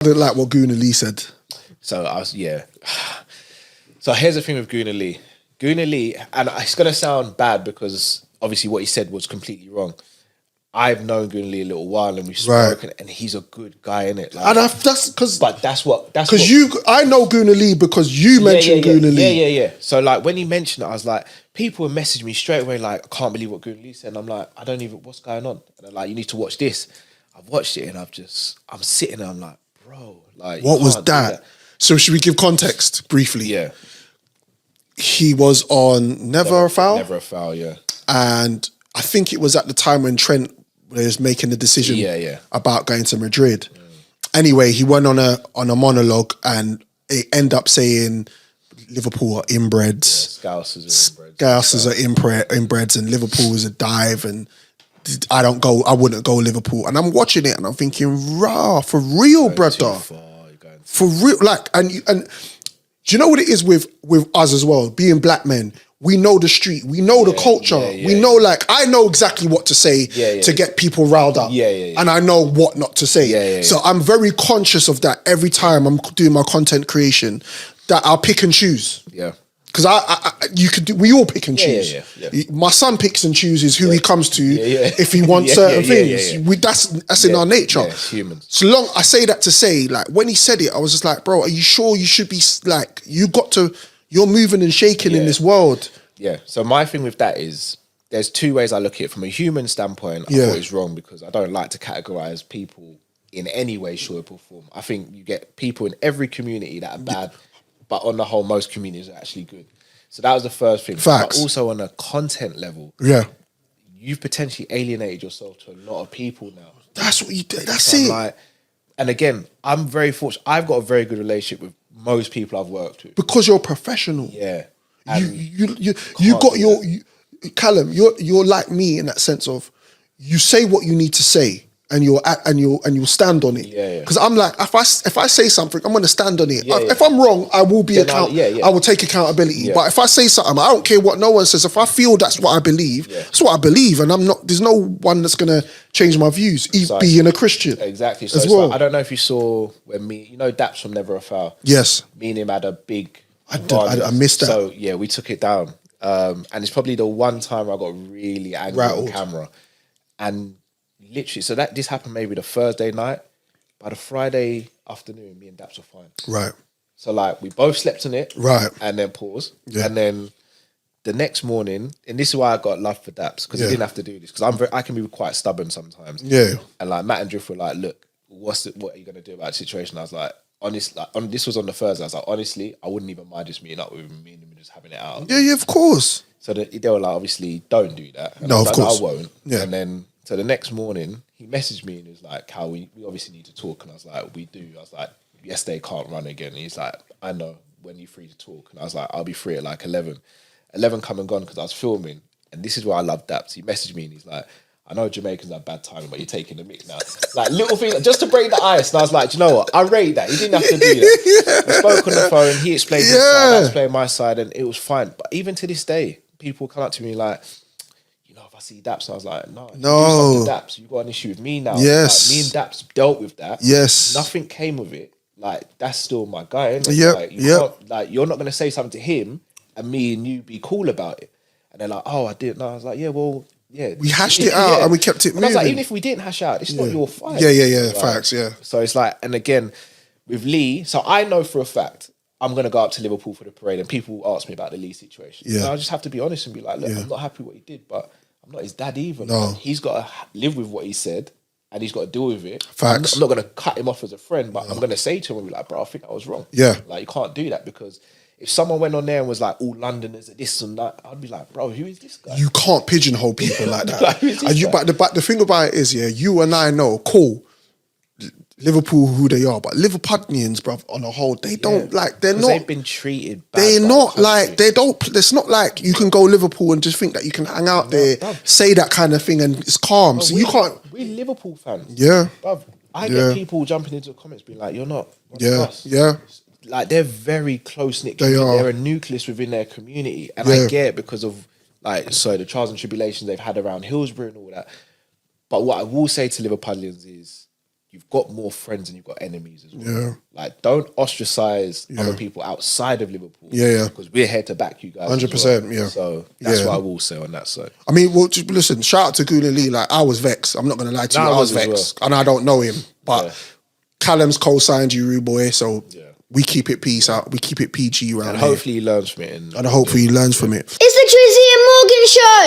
I didn't like what Gooner Lee said. So So here's the thing with Gooner Lee. Gooner Lee, and it's going to sound bad because obviously what he said was completely wrong. I've known Gooner Lee a little while and we've spoken, and he's a good guy, innit? Like, And that's because, I know Gooner Lee because you mentioned Gooner Lee. Yeah. So like when he mentioned it, I was like, people would message me straight away like, I can't believe what Gooner Lee said. And I'm like, I don't even, what's going on? And they're like, you need to watch this. I've watched it and I'm sitting there, I'm like, bro, like, what was that? So should we give context briefly? Yeah. He was on Never a Foul. Never a Foul, yeah. And I think it was at the time when Trent was making the decision about going to Madrid. Anyway, he went on a monologue and it ended up saying Liverpool are inbreds. Scousers are inbreds and Liverpool is a dive and I wouldn't go Liverpool. And I'm watching it and I'm thinking, rah, for real, brother. For real, like, and do you know what it is with us as well, being black men? We know the street, we know the culture, we know, like, I know exactly what to say to get people riled up, and I know what not to say. So I'm very conscious of that every time I'm doing my content creation, that I'll pick and choose. Yeah. Because we all pick and choose. My son picks and chooses who he comes to if he wants certain things. That's in our nature. Humans. So long, I say that to say, like, when he said it, I was just like, bro, are you sure you should be, like, you're moving and shaking in this world? Yeah. So my thing with that is, there's two ways I look at it. From a human standpoint, I thought it's wrong because I don't like to categorize people in any way, shape or form. I think you get people in every community that are bad, but on the whole, most communities are actually good. So that was the first thing. Facts. But also on a content level, you've potentially alienated yourself to a lot of people now. That's what you did. That's it. Like, and again, I'm very fortunate. I've got a very good relationship with most people I've worked with. Because you're a professional. Yeah. You got Callum, you're like me in that sense of, you say what you need to say. And you'll stand on it. Because I'm like, if I say something, I'm gonna stand on it. If I'm wrong, I will be accountable. I will take accountability. But if I say something, I don't care what no one says. If I feel that's what I believe, that's what I believe, and there's no one that's gonna change my views. Being a Christian, exactly. So as well. Like, I don't know if you saw when Daps from Never a Foul. Yes, me and him had a big. I missed that. So yeah, we took it down, and it's probably the one time I got really angry on camera, and. Literally, so this happened maybe the Thursday night. By the Friday afternoon, me and Daps were fine. Right. So like we both slept on it. Right. And then pause. Yeah. And then the next morning, and this is why I got love for Daps, because he didn't have to do this. Because I can be quite stubborn sometimes. Yeah. And like Matt and Drift were like, look, what are you gonna do about the situation? I was like, honestly, this was on the Thursday. I was like, honestly, I wouldn't even mind just meeting up with him, and just having it out. Yeah, of course. So they were like, obviously, don't do that. And no, of course. I won't. Yeah. And then so the next morning, he messaged me and he was like, Cal, we obviously need to talk. And I was like, we do. I was like, yesterday can't run again. And he's like, I know, when you're free to talk. And I was like, I'll be free at like 11. 11 come and gone because I was filming. And this is where I love Daps. He messaged me and he's like, I know Jamaicans have bad timing, but you're taking the mic now. Like little things, just to break the ice. And I was like, do you know what? I rate that. He didn't have to do that. We spoke on the phone. He explained his side, I explained my side, and it was fine. But even to this day, people come up to me like, I see Daps, I was like, no. Daps, you got an issue with me now. Yes. Like, me and Daps dealt with that. Yes. Nothing came of it. Like, that's still my guy, isn't it? You're not going to say something to him and me and you be cool about it. And they're like, oh, I didn't know. I was like, we hashed it out and we kept it moving. I was like, even if we didn't hash out, it's not your fight. Yeah. Facts, yeah. So it's like, and again, with Lee, so I know for a fact, I'm going to go up to Liverpool for the parade and people ask me about the Lee situation. Yeah. And I just have to be honest and be like, look, I'm not happy with what he did, but I'm not his dad either. No. Man. He's got to live with what he said and he's got to deal with it. Facts. I'm not going to cut him off as a friend, but I'm going to say to him and be like, bro, I think I was wrong. Yeah. Like, you can't do that because if someone went on there and was like, all Londoners are this and that, I'd be like, bro, who is this guy? You can't pigeonhole people like that. But the thing about it is, you and I know, cool, Liverpool who they are, but Liverpudlians, bruv, on a whole, they don't like, they're not. They've been treated bad. They're not like, they don't, it's not like you can go Liverpool and just think that you can hang out there, say that kind of thing and it's calm. Bro, so you can't. We're Liverpool fans. Yeah. Bruv, I get people jumping into the comments being like, you're not. Yeah. Like, they're very close-knit. They're a nucleus within their community. And I get it because of, like, the trials and tribulations they've had around Hillsborough and all that. But what I will say to Liverpudlians is, you've got more friends and you've got enemies as well. Yeah. Like, don't ostracize other people outside of Liverpool. Yeah. Because we're here to back you guys. 100%. Yeah. So that's what I will say on that side. I mean, well, just listen. Shout out to Gooner Lee. Like, I was vexed. I'm not gonna lie to you. I was vexed, and I don't know him, but Callum's co-signed you, rude boy. So we keep it peace out. We keep it PG around and here. hopefully he learns from it. And hopefully he learns from it. It's the Trizzy and Morgan Show.